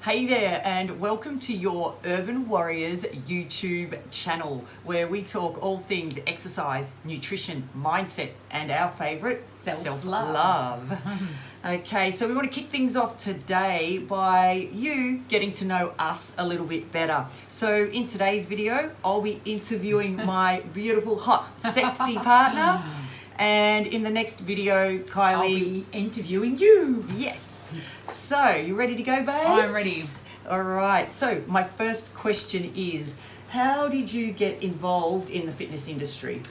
Hey there, and welcome to your Urban Warriors YouTube channel, where we talk all things exercise, nutrition, mindset, and our favorite, self-love. Okay, so we want to kick things off today by you getting to know us a little bit better. So in today's video, I'll be interviewing my beautiful, hot, sexy partner. And in the next video, Kylie, I'll be interviewing you. Yes. So, you ready to go, babe? I'm ready. All right. So, my first question is, how did you get involved in the fitness industry?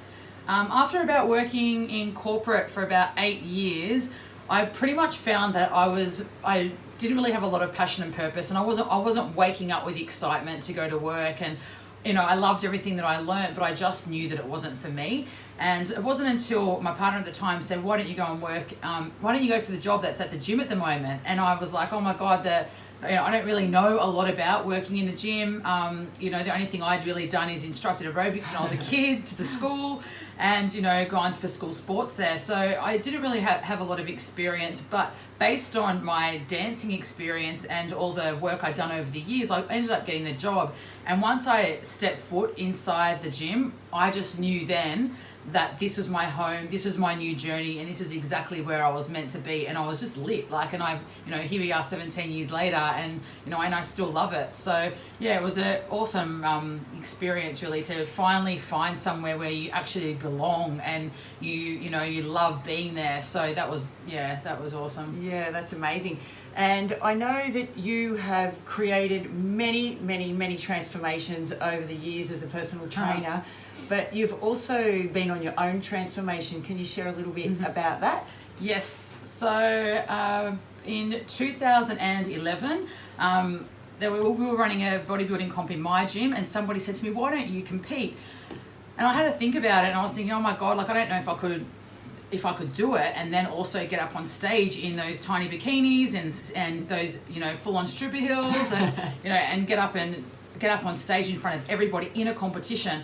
After about working in corporate for about 8 years, I pretty much found that I didn't really have a lot of passion and purpose, and I wasn't waking up with excitement to go to work. And I loved everything that I learned, but I just knew that it wasn't for me. And it wasn't until my partner at the time said, why don't you go and work, why don't you go for the job that's at the gym at the moment? And I was like, oh my God, I don't really know a lot about working in the gym. The only thing I'd really done is instructed aerobics when I was a kid to the school and, gone for school sports there. So I didn't really have a lot of experience, but based on my dancing experience and all the work I'd done over the years, I ended up getting the job. And once I stepped foot inside the gym, I just knew then that this was my home, this was my new journey, and this is exactly where I was meant to be. And I was just lit, here we are 17 years later, and I still love it. So yeah, it was an awesome experience really to finally find somewhere where you actually belong and you love being there. So that was awesome. Yeah, that's amazing. And I know that you have created many, many, many transformations over the years as a personal trainer, but you've also been on your own transformation. Can you share a little bit about that? Yes. So in 2011, we were running a bodybuilding comp in my gym, and somebody said to me, why don't you compete? And I had to think about it, and I was thinking, oh my God, I don't know if I could do it and then also get up on stage in those tiny bikinis and those full-on stripper heels and get up on stage in front of everybody in a competition.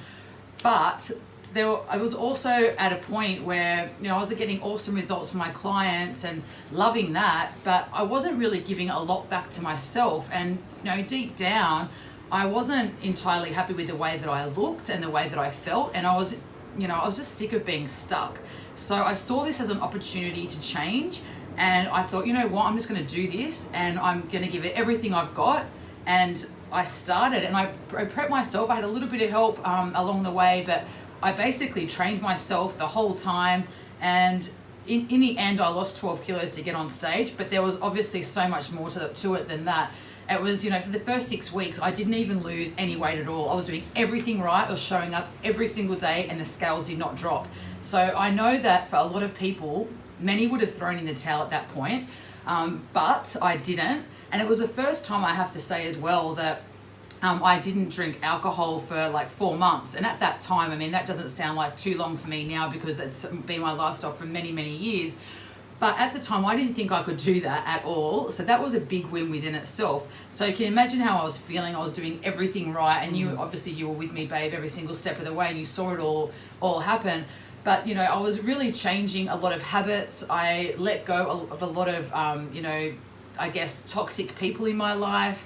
But I was also at a point where I was getting awesome results from my clients and loving that, but I wasn't really giving a lot back to myself. And deep down, I wasn't entirely happy with the way that I looked and the way that I felt, and I was just sick of being stuck. So I saw this as an opportunity to change, and I thought, you know what, I'm just going to do this, and I'm going to give it everything I've got. And I started, and I prepped myself. I had a little bit of help along the way, but I basically trained myself the whole time. And in the end, I lost 12 kilos to get on stage, but there was obviously so much more to it than that. It was, for the first 6 weeks, I didn't even lose any weight at all. I was doing everything right. I was showing up every single day, and the scales did not drop. So I know that for a lot of people, many would have thrown in the towel at that point, but I didn't. And it was the first time, I have to say as well, that I didn't drink alcohol for 4 months. And at that time, that doesn't sound like too long for me now because it's been my lifestyle for many, many years. But at the time, I didn't think I could do that at all. So that was a big win within itself. So you can imagine how I was feeling. I was doing everything right. And you were with me, babe, every single step of the way, and you saw it all happen. But, I was really changing a lot of habits. I let go of a lot of, toxic people in my life,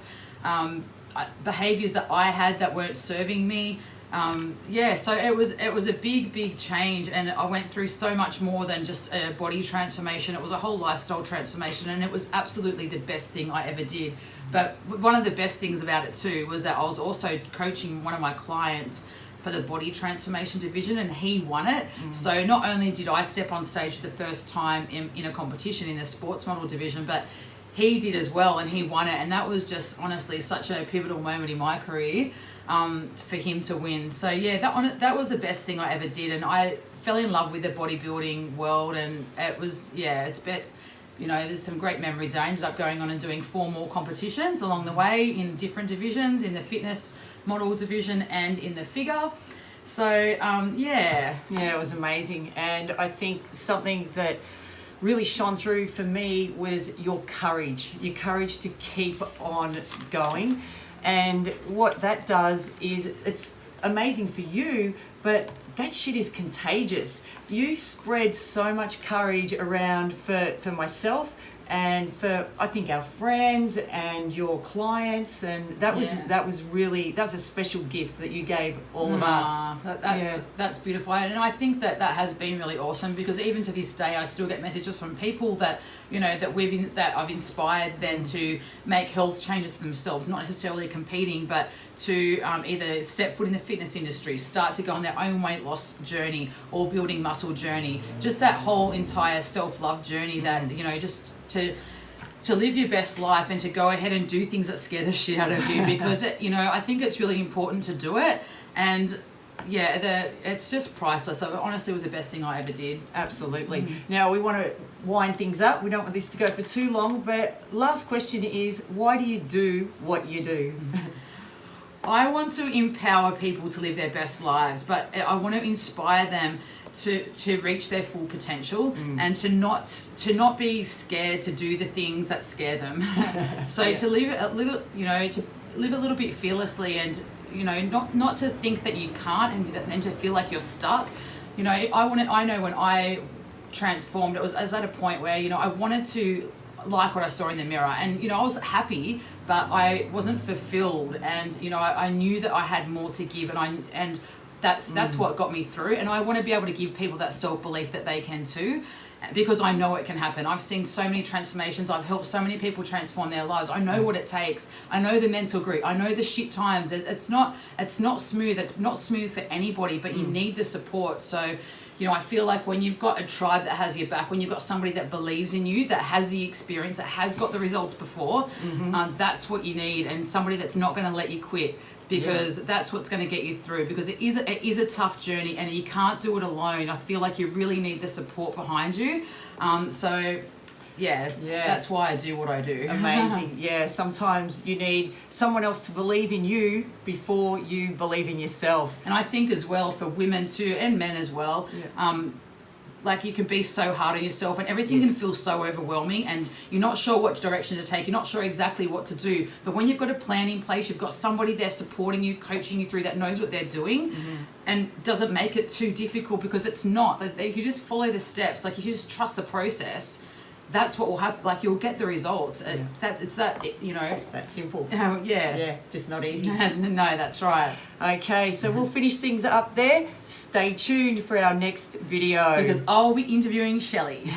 behaviors that I had that weren't serving me. So it was a big change, and I went through so much more than just a body transformation. It was a whole lifestyle transformation, and it was absolutely the best thing I ever did. But one of the best things about it too was that I was also coaching one of my clients for the body transformation division, and he won it. So not only did I step on stage for the first time in a competition in the sports model division, but he did as well, and he won it. And that was just honestly such a pivotal moment in my career for him to win. So yeah, that was the best thing I ever did, and I fell in love with the bodybuilding world, and it was, there's some great memories. I ended up going on and doing 4 more competitions along the way in different divisions, in the fitness model division and in the figure. So yeah, it was amazing. And I think something that really shone through for me was your courage to keep on going. And what that does is, it's amazing for you, but that shit is contagious. You spread so much courage around for myself and for I think our friends and your clients, and that was a special gift that you gave all of us. That's beautiful, and I think that has been really awesome, because even to this day I still get messages from people that that I've inspired them to make health changes for themselves, not necessarily competing, but to either step foot in the fitness industry, start to go on their own weight loss journey or building muscle journey, just that whole entire self-love journey that just to live your best life and to go ahead and do things that scare the shit out of you, because I think it's really important to do it, and it's just priceless. So honestly, it was the best thing I ever did. Absolutely. Now we want to wind things up. We don't want this to go for too long, but last question is, why do you do what you do? I want to empower people to live their best lives, but I want to inspire them to reach their full potential and to not be scared to do the things that scare them. So to live a little, to live a little bit fearlessly, and not to think that you can't, and to feel like you're stuck. I know when I transformed, I was at a point where I wanted to like what I saw in the mirror, and I was happy, but I wasn't fulfilled, and I knew that I had more to give, and that's what got me through. And I want to be able to give people that self-belief that they can too, because I know it can happen. I've seen so many transformations. I've helped so many people transform their lives. I know what it takes. I know the mental grit. I know the shit times. It's not smooth. It's not smooth for anybody, but you need the support. So I feel like when you've got a tribe that has your back, when you've got somebody that believes in you, that has the experience, that has got the results before, that's what you need, and somebody that's not going to let you quit, because that's what's going to get you through, because it is a tough journey, and you can't do it alone. I feel like you really need the support behind you. That's why I do what I do. Amazing. Sometimes you need someone else to believe in you before you believe in yourself. And I think as well for women too, and men as well, like you can be so hard on yourself, and everything can feel so overwhelming, and you're not sure what direction to take. You're not sure exactly what to do. But when you've got a plan in place, you've got somebody there supporting you, coaching you through, that knows what they're doing, and doesn't make it too difficult, because it's not. If you just follow the steps, like if you just trust the process, that's what will happen. Like you'll get the results. That's simple. Just not easy. No, that's right. Okay, so we'll finish things up there. Stay tuned for our next video, because I'll be interviewing Shelley.